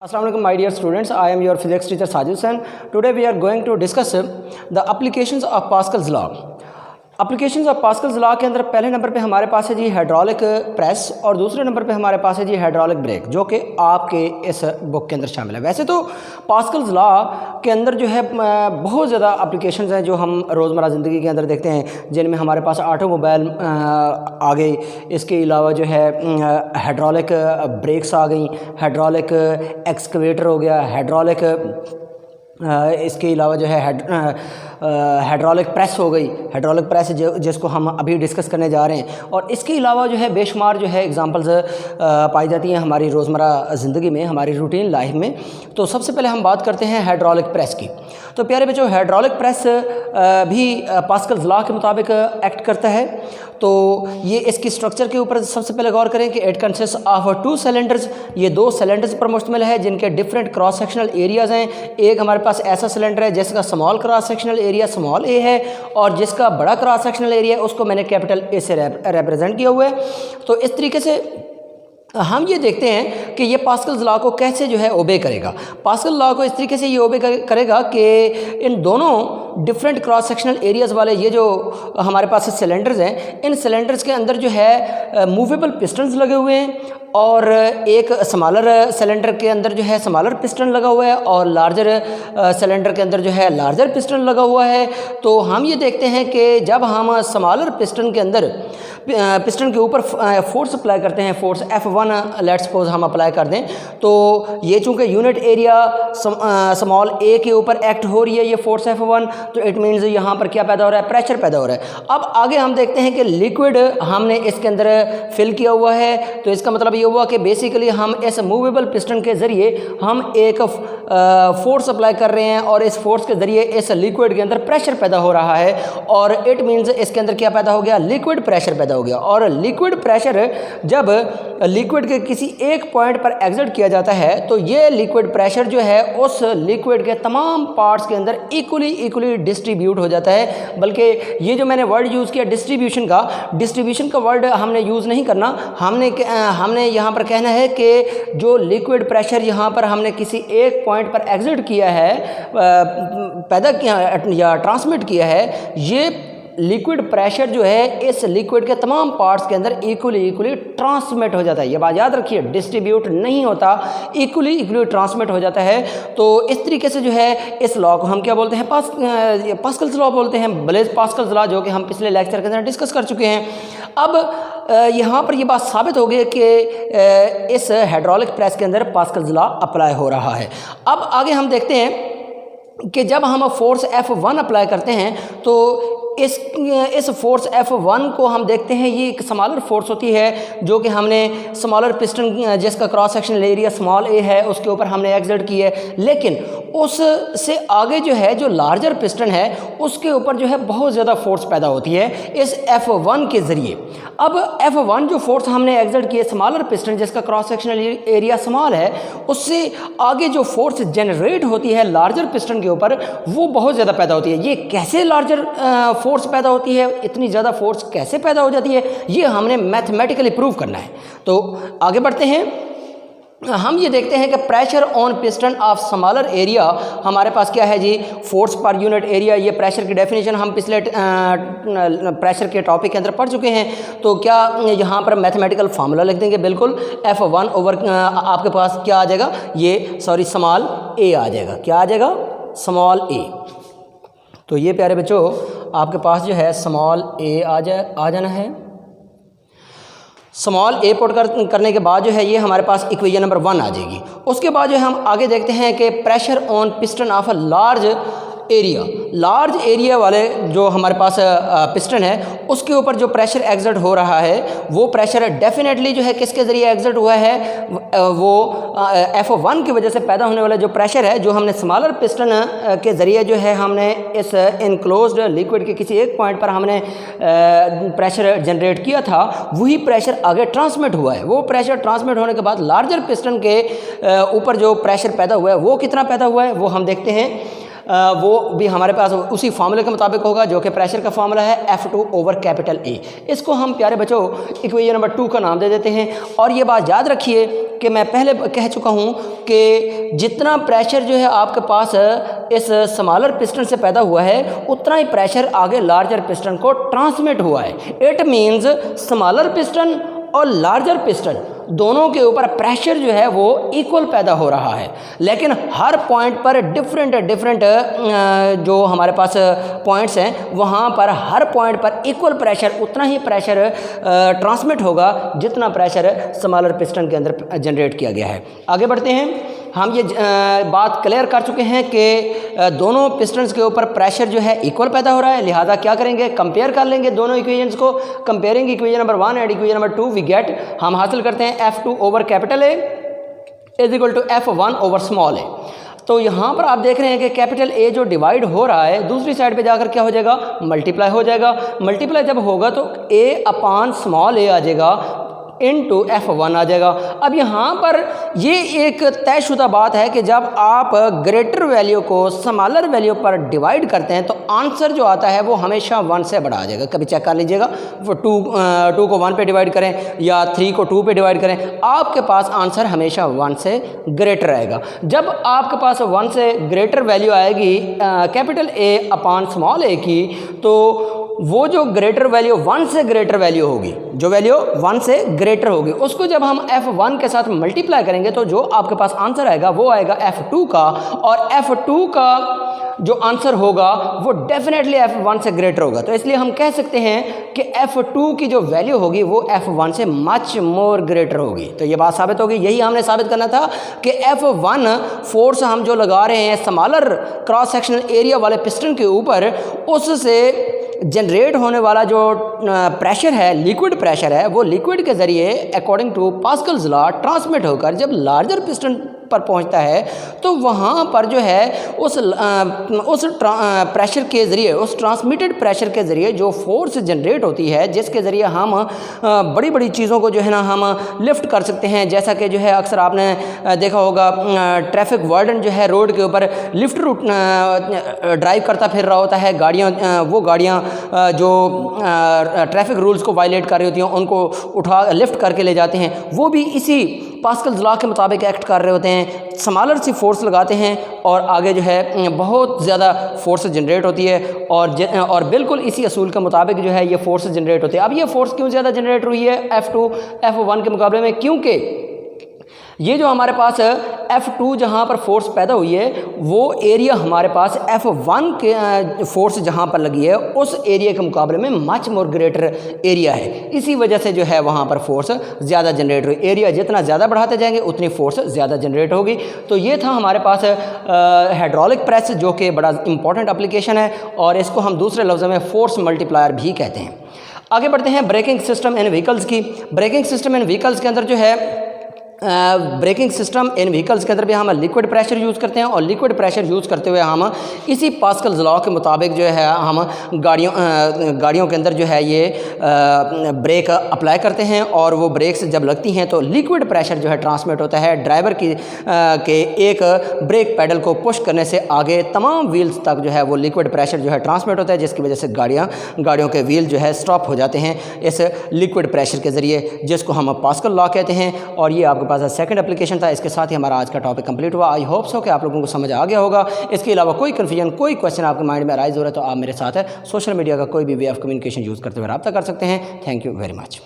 Assalamu alaikum my dear students, I am your physics teacher Sajid Hussain. Today we are going to discuss the applications of Pascal's law. Applications of Pascal's law के अंदर पहले number पे हमारे पास है जी hydraulic press और दूसरे number पे हमारे पास है जी हाइड्रोलिक ब्रेक, जो कि आपके इस बुक के अंदर शामिल है। वैसे तो पास्कल्स लॉ के अंदर जो है बहुत ज़्यादा एप्लीकेशंस हैं जो हम रोज़मर्रा ज़िंदगी के अंदर देखते हैं, जिनमें हमारे पास ऑटोमोबाइल आ गई, इसके अलावा जो है हाइड्रोलिक ब्रेक्स आ गई, हाइड्रोलिक एक्सकवेटर हो गया, हाइड्रोलिक इसके अलावा जो है हाइड्रोलिक प्रेस हो गई, हाइड्रोलिक प्रेस जिसको हम अभी डिस्कस करने जा रहे हैं। और इसके अलावा जो है बेशुमार जो है एग्जांपल्स पाई जाती हैं हमारी रोज़मर्रा ज़िंदगी में, हमारी रूटीन लाइफ में। तो सबसे पहले हम बात करते हैं हाइड्रोलिक प्रेस की। तो प्यारे बच्चों, हाइड्रोलिक प्रेस भी पास्कल्स लॉ के मुताबिक एक्ट करता है। तो ये इसकी स्ट्रक्चर के ऊपर सबसे पहले गौर करें कि इट कंसिस्ट ऑफ 2 सिलेंडर्स। ये 2 सिलेंडर्स पर मुश्तमिल है जिनके डिफरेंट क्रॉस सेक्शनल एरियाज़ हैं। एक हमारे पास ऐसा सिलेंडर है जिसका small cross sectional area small a है, और जिसका बड़ा क्रॉस सेक्शनल एरिया उसको मैंने कैपिटल ए से रिप्रेजेंट किया हुआ है। तो इस तरीके से हम ये देखते हैं कि ये पास्कल्स लॉ को कैसे जो है ओबे करेगा। पास्कल लॉ को इस तरीके से ये ओबे करेगा कि इन दोनों डिफरेंट क्रॉस सेक्शनल एरियाज़ वाले ये जो हमारे पास सिलेंडर्स हैं, इन सिलेंडर्स के अंदर जो है मूवेबल पिस्टन्स लगे हुए हैं, और एक स्मॉलर सिलेंडर के अंदर जो है स्मॉलर पिस्टन लगा हुआ है, और लार्जर सिलेंडर के अंदर जो है लार्जर पिस्टन लगा हुआ है। तो हम ये देखते हैं कि जब हम स्मॉलर पिस्टन के अंदर पिस्टन के ऊपर फोर्स अप्लाई करते हैं, फोर्स F1 लेट्स सपोज हम अप्लाई कर दें, तो ये चूँकि यूनिट एरिया स्मॉल ए के ऊपर एक्ट हो रही है ये फोर्स F1, तो इट मीन्स यहाँ पर क्या पैदा हो रहा है, प्रेशर पैदा हो रहा है। अब आगे हम देखते हैं कि लिक्विड हमने इसके अंदर फिल किया हुआ है, तो इसका मतलब ये हुआ कि बेसिकली हम इस मूवेबल पिस्टन के ज़रिए हम एक फोर्स अप्लाई कर रहे हैं, और इस फोर्स के ज़रिए इस लिक्विड के अंदर प्रेशर पैदा हो रहा है, और इट मीन्स इसके अंदर क्या पैदा हो गया, लिक्विड प्रेशर पैदा हो गया। और लिक्विड प्रेशर जब लिक्विड के किसी एक पॉइंट पर एग्जर्ट किया जाता है, तो ये लिक्विड प्रेशर जो है उस लिक्विड के तमाम पार्ट्स के अंदर इक्वली डिस्ट्रीब्यूट हो जाता है। बल्कि ये जो मैंने वर्ड यूज़ किया डिस्ट्रीब्यूशन का वर्ड हमने यूज़ नहीं करना, हमने यहाँ पर कहना है कि जो लिक्विड प्रेशर यहाँ पर हमने किसी एक पॉइंट पर एग्जर्ट किया है, पैदा किया या ट्रांसमिट किया है, ये लिक्विड प्रेशर जो है इस लिक्विड के तमाम पार्ट्स के अंदर इक्वली ट्रांसमिट हो जाता है। ये बात याद रखिए, डिस्ट्रीब्यूट नहीं होता, इक्वली ट्रांसमिट हो जाता है। तो इस तरीके से जो है इस लॉ को हम क्या बोलते हैं, पास्कल्स लॉ बोलते हैं, ब्लेज पास्कल्स लॉ, जो कि हम पिछले लेक्चर के अंदर डिस्कस कर चुके हैं। अब यहाँ पर ये बात साबित हो गई कि इस हाइड्रोलिक प्रेस के अंदर पास्कल्स लॉ अप्लाई हो रहा है। अब आगे हम देखते हैं कि जब हम फोर्स F1 अप्लाई करते हैं, तो इस फोर्स F1 को हम देखते हैं, ये एक स्मॉलर फोर्स होती है जो कि हमने स्मॉलर पिस्टन जिसका cross sectional area small a है उसके ऊपर हमने एक्सर्ट की है। लेकिन उससे आगे जो है जो लार्जर पिस्टन है उसके ऊपर जो है बहुत ज़्यादा फोर्स पैदा होती है इस F1 के ज़रिए। अब F1 जो फोर्स हमने एक्सर्ट की है स्मॉलर पिस्टन जिसका क्रॉस सेक्शनल एरिया स्मॉल है, उससे आगे जो फोर्स जनरेट होती है लार्जर पिस्टन के ऊपर वो बहुत ज़्यादा पैदा होती है। ये कैसे लार्जर फोर्स पैदा होती है, इतनी ज़्यादा फोर्स कैसे पैदा हो जाती है, ये हमने मैथमेटिकली प्रूव करना है। तो आगे बढ़ते हैं। हम ये देखते हैं कि pressure on piston of smaller area, हमारे पास क्या है जी, फोर्स पर यूनिट एरिया। ये प्रेशर की डेफिनेशन हम पिछले प्रेशर के टॉपिक के अंदर पढ़ चुके हैं। तो क्या यहाँ पर मैथमेटिकल फार्मूला लिख देंगे, बिल्कुल F1 ओवर आपके पास क्या आ जाएगा, ये स्मॉल ए आ जाएगा। क्या आ जाएगा, स्मॉल ए। तो ये प्यारे बच्चों आपके पास जो है स्मॉल ए आ जाना है। स्मॉल ए पुट करने के बाद जो है ये हमारे पास इक्वेशन नंबर 1 आ जाएगी। उसके बाद जो है हम आगे देखते हैं कि pressure on piston of a large area वाले जो हमारे पास पिस्टन है उसके ऊपर जो प्रेशर एग्जर्ट हो रहा है वो प्रेशर डेफिनेटली जो है किसके ज़रिए एग्जर्ट हुआ है, वो F1 की वजह से पैदा होने वाला जो प्रेशर है जो हमने स्मॉलर पिस्टन के ज़रिए जो है हमने इस इनक्लोज्ड लिक्विड के किसी एक पॉइंट पर हमने प्रेशर जनरेट किया था, वही प्रेशर आगे ट्रांसमिट हुआ है। वो प्रेशर ट्रांसमिट होने के बाद लार्जर पिस्टन के ऊपर जो प्रेशर पैदा हुआ है वो कितना पैदा हुआ है वो हम देखते हैं। वो भी हमारे पास उसी फार्मूले के मुताबिक होगा जो कि प्रेशर का फार्मूला है F2/A। इसको हम प्यारे बच्चों इक्वेशन नंबर 2 का नाम दे देते हैं। और ये बात याद रखिए कि मैं पहले कह चुका हूँ कि जितना प्रेशर जो है आपके पास इस स्मॉलर पिस्टन से पैदा हुआ है उतना ही प्रेशर आगे लार्जर पिस्टन को ट्रांसमिट हुआ है। इट मीन्स स्मॉलर पिस्टन और लार्जर पिस्टन दोनों के ऊपर प्रेशर जो है वो इक्वल पैदा हो रहा है, लेकिन हर पॉइंट पर डिफरेंट जो हमारे पास पॉइंट्स हैं वहाँ पर हर पॉइंट पर इक्वल प्रेशर, उतना ही प्रेशर ट्रांसमिट होगा जितना प्रेशर स्मॉलर पिस्टन के अंदर जनरेट किया गया है। आगे बढ़ते हैं। हम ये बात क्लियर कर चुके हैं कि दोनों पिस्टन्स के ऊपर प्रेशर जो है इक्वल पैदा हो रहा है, लिहाजा क्या करेंगे, कंपेयर कर लेंगे दोनों इक्वेशंस को। Comparing equation number 1 and equation number 2 we get, हम हासिल करते हैं F2/A is equal to F1/a। तो यहाँ पर आप देख रहे हैं कि कैपिटल A जो डिवाइड हो रहा है दूसरी साइड पे जाकर क्या हो जाएगा, मल्टीप्लाई हो जाएगा। मल्टीप्लाई जब होगा तो A/a आ जाएगा इनटू F1 आ जाएगा। अब यहाँ पर ये एक तयशुदा बात है कि जब आप ग्रेटर वैल्यू को स्मॉलर वैल्यू पर डिवाइड करते हैं तो आंसर जो आता है वो हमेशा 1 से बड़ा आ जाएगा। कभी चेक कर लीजिएगा, वो 2 को 1 पे डिवाइड करें या 3 को 2 पे डिवाइड करें, आपके पास आंसर हमेशा 1 से ग्रेटर आएगा। जब आपके पास 1 से ग्रेटर वैल्यू आएगी कैपिटल A/a की, तो वो जो ग्रेटर वैल्यू 1 से ग्रेटर वैल्यू होगी, जो वैल्यू 1 से ग्रेटर होगी, उसको जब हम F1 के साथ मल्टीप्लाई करेंगे तो जो आपके पास आंसर आएगा वो आएगा F2 का, और F2 का जो आंसर होगा वो डेफिनेटली F1 से ग्रेटर होगा। तो इसलिए हम कह सकते हैं कि F2 की जो वैल्यू होगी वो F1 से मच मोर ग्रेटर होगी। तो ये बात साबित होगी, यही हमने साबित करना था कि F1 फोर्स हम जो लगा रहे हैं स्मॉलर क्रॉस सेक्शनल एरिया वाले पिस्टन के ऊपर, उससे जनरेट होने वाला जो प्रेशर है, लिक्विड प्रेशर है, वो लिक्विड के ज़रिए according to Pascal's law transmit होकर जब लार्जर पिस्टन पर पहुंचता है तो वहाँ पर जो है उस प्रेशर के ज़रिए, उस ट्रांसमिटेड प्रेशर के ज़रिए जो फोर्स जनरेट होती है, जिसके ज़रिए हम बड़ी बड़ी चीज़ों को जो है ना हम लिफ्ट कर सकते हैं। जैसा कि जो है अक्सर आपने देखा होगा ट्रैफिक वार्डन जो है रोड के ऊपर लिफ्ट रूट ड्राइव करता फिर रहा होता है, वो गाड़ियाँ जो ट्रैफिक रूल्स को वायलेट कर रही होती हैं उनको उठा लिफ्ट करके ले जाते हैं, वो भी इसी पास्कल्स लॉ के मुताबिक एक्ट कर रहे होते हैं। स्मॉलर सी फोर्स लगाते हैं और आगे जो है बहुत ज़्यादा फोर्स जनरेट होती है, और बिल्कुल इसी असूल के मुताबिक जो है ये फोर्स जनरेट होती है। अब ये फोर्स क्यों ज़्यादा जनरेट हुई है F1 के मुकाबले में, क्योंकि ये जो हमारे पास F2 जहाँ पर फोर्स पैदा हुई है वो एरिया हमारे पास F1 के फोर्स जहाँ पर लगी है उस एरिया के मुकाबले में मच मोर ग्रेटर एरिया है। इसी वजह से जो है वहाँ पर फोर्स ज़्यादा जनरेट हुई। एरिया जितना ज़्यादा बढ़ाते जाएंगे उतनी फोर्स ज़्यादा जनरेट होगी। तो ये था हमारे पास हाइड्रोलिक प्रेस, जो कि बड़ा इंपॉर्टेंट एप्लीकेशन है, और इसको हम दूसरे लफ्ज़ों में फोर्स मल्टीप्लायर भी कहते हैं। आगे बढ़ते हैं ब्रेकिंग सिस्टम इन व्हीकल्स की। ब्रेकिंग सिस्टम इन व्हीकल्स के अंदर जो है ब्रेकिंग सिस्टम इन व्हीकल्स के अंदर भी हम लिक्विड प्रेशर यूज़ करते हैं, और लिक्विड प्रेशर यूज़ करते हुए हम इसी पास्कल्स लॉ के मुताबिक जो है हम गाड़ियों के अंदर जो है ये ब्रेक अप्लाई करते हैं, और वो ब्रेक्स जब लगती हैं तो लिक्विड प्रेशर जो है ट्रांसमिट होता है ड्राइवर के एक ब्रेक पैडल को पुश करने से आगे तमाम व्हील्स तक जो है वो लिक्विड प्रेशर जो है ट्रांसमिट होता है, जिसकी वजह से गाड़ियों के व्हील जो है स्टॉप हो जाते हैं इस लिक्विड प्रेशर के ज़रिए, जिसको हम पास्कल लॉ कहते हैं। और ये आपके पास सेकंड एप्लीकेशन था। इसके साथ ही हमारा आज का टॉपिक कंप्लीट हुआ। आई होप सो कि आप लोगों को समझ आ गया होगा। इसके अलावा कोई कन्फ्यूजन, कोई क्वेश्चन आपके माइंड में अराइज हो रहा है तो आप मेरे साथ सोशल मीडिया का कोई भी वे ऑफ कम्युनिकेशन यूज़ करते हुए रब्ता कर सकते हैं। Thank you very much.